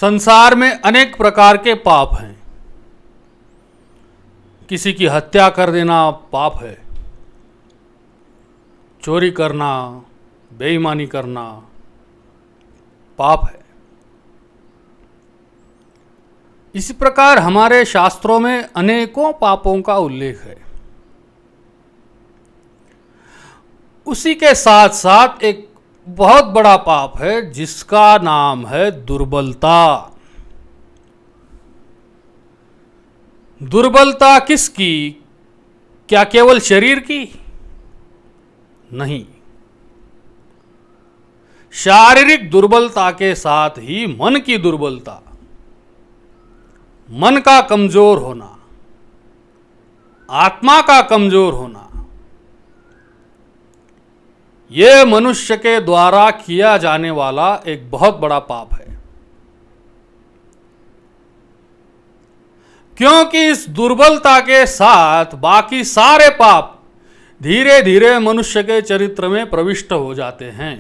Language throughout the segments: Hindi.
संसार में अनेक प्रकार के पाप हैं। किसी की हत्या कर देना पाप है, चोरी करना, बेईमानी करना पाप है। इसी प्रकार हमारे शास्त्रों में अनेकों पापों का उल्लेख है। उसी के साथ साथ एक बहुत बड़ा पाप है जिसका नाम है दुर्बलता। दुर्बलता किसकी? क्या केवल शरीर की? नहीं, शारीरिक दुर्बलता के साथ ही मन की दुर्बलता, मन का कमजोर होना, आत्मा का कमजोर होना, यह मनुष्य के द्वारा किया जाने वाला एक बहुत बड़ा पाप है। क्योंकि इस दुर्बलता के साथ बाकी सारे पाप धीरे धीरे मनुष्य के चरित्र में प्रविष्ट हो जाते हैं।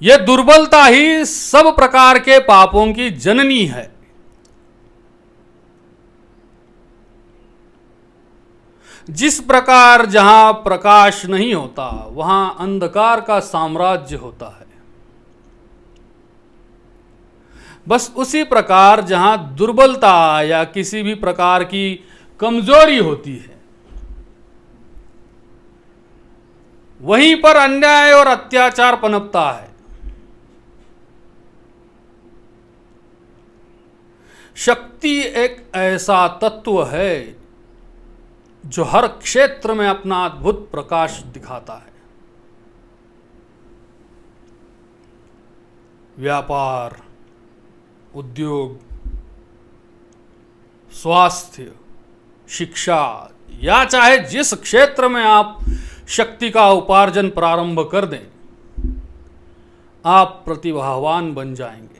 यह दुर्बलता ही सब प्रकार के पापों की जननी है। जिस प्रकार जहां प्रकाश नहीं होता वहां अंधकार का साम्राज्य होता है, बस उसी प्रकार जहां दुर्बलता या किसी भी प्रकार की कमजोरी होती है, वहीं पर अन्याय और अत्याचार पनपता है। शक्ति एक ऐसा तत्व है जो हर क्षेत्र में अपना अद्भुत प्रकाश दिखाता है। व्यापार, उद्योग, स्वास्थ्य, शिक्षा या चाहे जिस क्षेत्र में आप शक्ति का उपार्जन प्रारंभ कर दें, आप प्रतिभावान बन जाएंगे।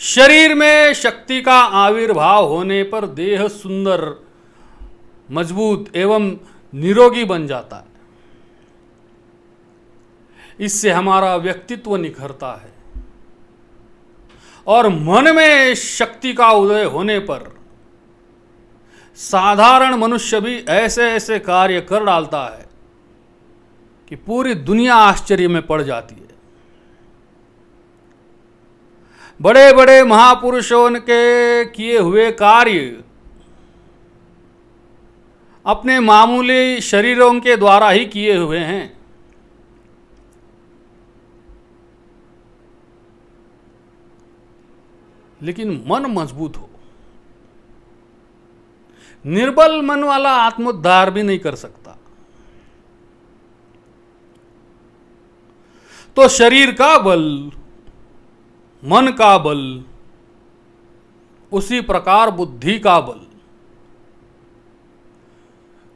शरीर में शक्ति का आविर्भाव होने पर देह सुंदर, मजबूत एवं निरोगी बन जाता है। इससे हमारा व्यक्तित्व निखरता है और मन में शक्ति का उदय होने पर साधारण मनुष्य भी ऐसे ऐसे कार्य कर डालता है कि पूरी दुनिया आश्चर्य में पड़ जाती है। बड़े बड़े महापुरुषों के किए हुए कार्य अपने मामूली शरीरों के द्वारा ही किए हुए हैं। लेकिन मन मजबूत हो, निर्बल मन वाला आत्मोद्धार भी नहीं कर सकता। तो शरीर का बल, मन का बल, उसी प्रकार बुद्धि का बल,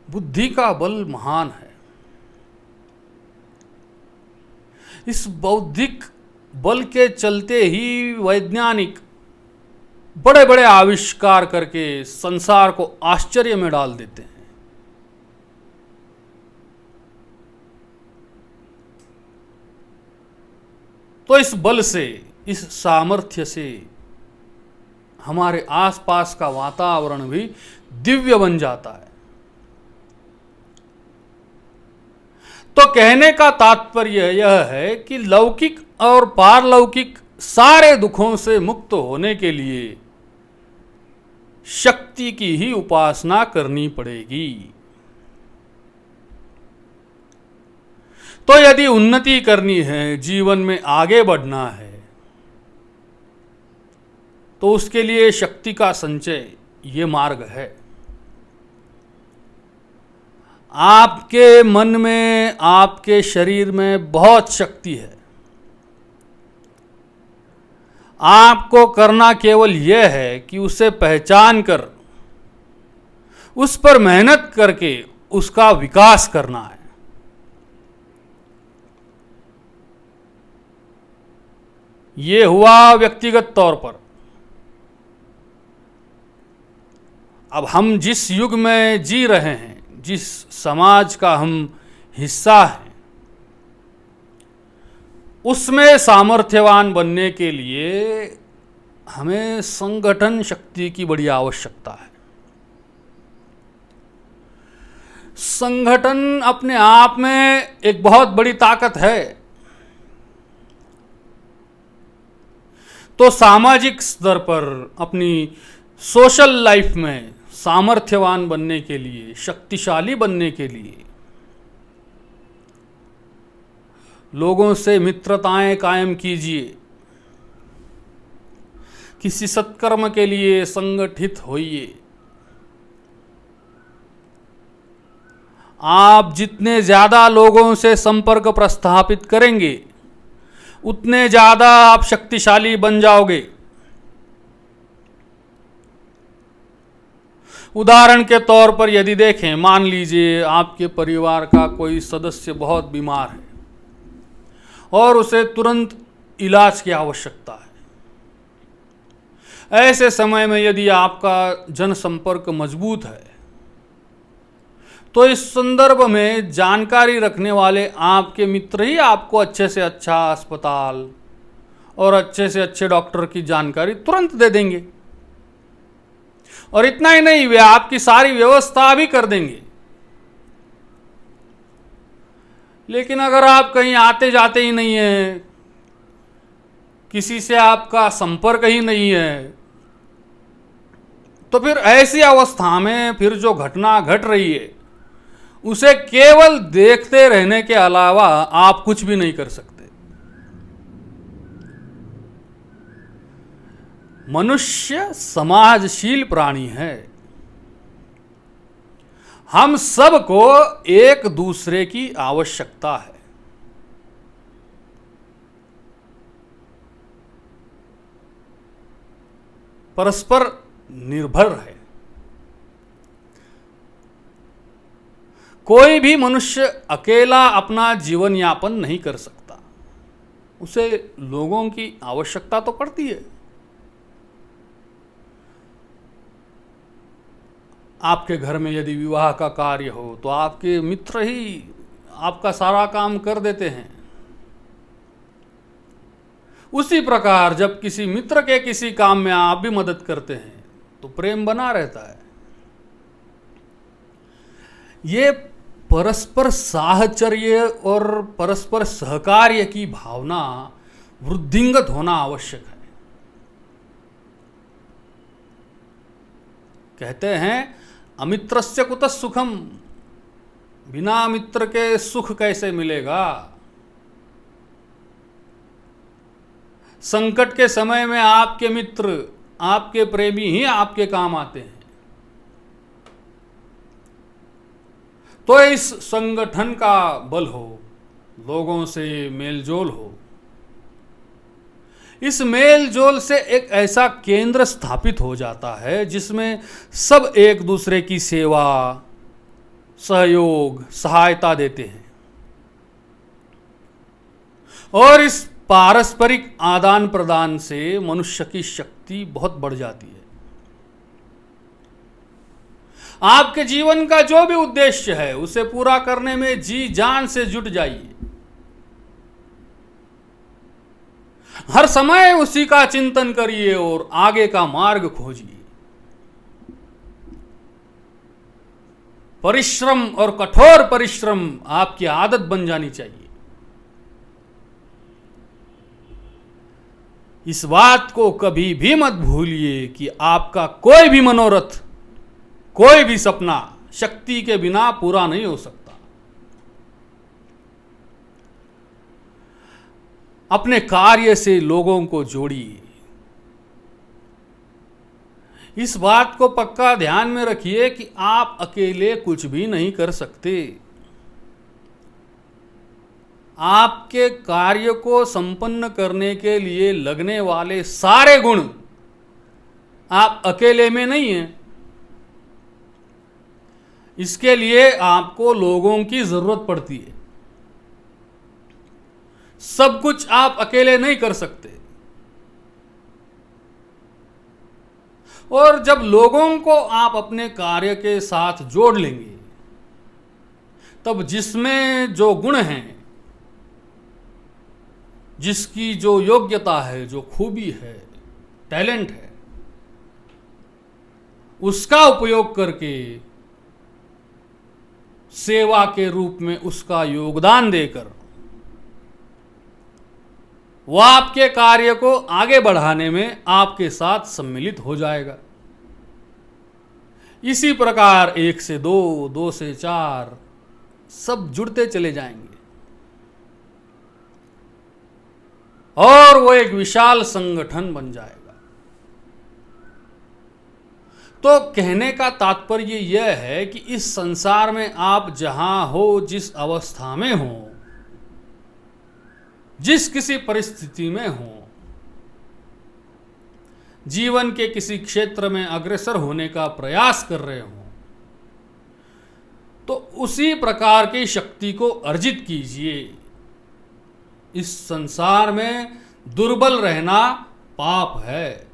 बुद्धि का बल महान है। इस बौद्धिक बल के चलते ही वैज्ञानिक बड़े बड़े आविष्कार करके संसार को आश्चर्य में डाल देते हैं। तो इस बल से, इस सामर्थ्य से हमारे आसपास का वातावरण भी दिव्य बन जाता है। तो कहने का तात्पर्य यह है कि लौकिक और पारलौकिक सारे दुखों से मुक्त होने के लिए शक्ति की ही उपासना करनी पड़ेगी। तो यदि उन्नति करनी है, जीवन में आगे बढ़ना है, तो उसके लिए शक्ति का संचय ये मार्ग है। आपके मन में, आपके शरीर में बहुत शक्ति है। आपको करना केवल यह है कि उसे पहचान कर उस पर मेहनत करके उसका विकास करना है। यह हुआ व्यक्तिगत तौर पर। अब हम जिस युग में जी रहे हैं, जिस समाज का हम हिस्सा हैं, उसमें सामर्थ्यवान बनने के लिए हमें संगठन शक्ति की बड़ी आवश्यकता है। संगठन अपने आप में एक बहुत बड़ी ताकत है। तो सामाजिक स्तर पर अपनी सोशल लाइफ में सामर्थ्यवान बनने के लिए, शक्तिशाली बनने के लिए लोगों से मित्रताएं कायम कीजिए। किसी सत्कर्म के लिए संगठित होइए। आप जितने ज्यादा लोगों से संपर्क प्रस्थापित करेंगे उतने ज्यादा आप शक्तिशाली बन जाओगे। उदाहरण के तौर पर यदि देखें, मान लीजिए आपके परिवार का कोई सदस्य बहुत बीमार है और उसे तुरंत इलाज की आवश्यकता है। ऐसे समय में यदि आपका जनसंपर्क मजबूत है तो इस संदर्भ में जानकारी रखने वाले आपके मित्र ही आपको अच्छे से अच्छा अस्पताल और अच्छे से अच्छे डॉक्टर की जानकारी तुरंत दे देंगे। और इतना ही नहीं, वे आपकी सारी व्यवस्था भी कर देंगे। लेकिन अगर आप कहीं आते जाते ही नहीं हैं, किसी से आपका संपर्क ही नहीं है, तो फिर ऐसी अवस्था में फिर जो घटना घट रही है उसे केवल देखते रहने के अलावा आप कुछ भी नहीं कर सकते। मनुष्य समाजशील प्राणी है। हम सबको एक दूसरे की आवश्यकता है। परस्पर निर्भर है। कोई भी मनुष्य अकेला अपना जीवन यापन नहीं कर सकता। उसे लोगों की आवश्यकता तो पड़ती है। आपके घर में यदि विवाह का कार्य हो तो आपके मित्र ही आपका सारा काम कर देते हैं। उसी प्रकार जब किसी मित्र के किसी काम में आप भी मदद करते हैं तो प्रेम बना रहता है। ये परस्पर साहचर्य और परस्पर सहकार्य की भावना वृद्धिंगत होना आवश्यक है। कहते हैं अमित्रस्य कुतः सुखम, बिना मित्र के सुख कैसे मिलेगा। संकट के समय में आपके मित्र, आपके प्रेमी ही आपके काम आते हैं। तो इस संगठन का बल हो, लोगों से मेलजोल हो। इस मेलजोल से एक ऐसा केंद्र स्थापित हो जाता है जिसमें सब एक दूसरे की सेवा, सहयोग, सहायता देते हैं और इस पारस्परिक आदान प्रदान से मनुष्य की शक्ति बहुत बढ़ जाती है। आपके जीवन का जो भी उद्देश्य है उसे पूरा करने में जी जान से जुट जाइए। हर समय उसी का चिंतन करिए और आगे का मार्ग खोजिए। परिश्रम और कठोर परिश्रम आपकी आदत बन जानी चाहिए। इस बात को कभी भी मत भूलिए कि आपका कोई भी मनोरथ, कोई भी सपना शक्ति के बिना पूरा नहीं हो सकता। अपने कार्य से लोगों को जोड़िए। इस बात को पक्का ध्यान में रखिए कि आप अकेले कुछ भी नहीं कर सकते। आपके कार्य को संपन्न करने के लिए लगने वाले सारे गुण आप अकेले में नहीं हैं। इसके लिए आपको लोगों की जरूरत पड़ती है। सब कुछ आप अकेले नहीं कर सकते। और जब लोगों को आप अपने कार्य के साथ जोड़ लेंगे तब जिसमें जो गुण हैं जिसकी जो योग्यता है, जो खूबी है, टैलेंट है, उसका उपयोग करके सेवा के रूप में उसका योगदान देकर वह आपके कार्य को आगे बढ़ाने में आपके साथ सम्मिलित हो जाएगा। इसी प्रकार 1 से 2, 2 से 4 सब जुड़ते चले जाएंगे और वो एक विशाल संगठन बन जाएगा। तो कहने का तात्पर्य यह है कि इस संसार में आप जहां हो, जिस अवस्था में हो, जिस किसी परिस्थिति में हो, जीवन के किसी क्षेत्र में अग्रसर होने का प्रयास कर रहे हो, तो उसी प्रकार की शक्ति को अर्जित कीजिए। इस संसार में दुर्बल रहना पाप है।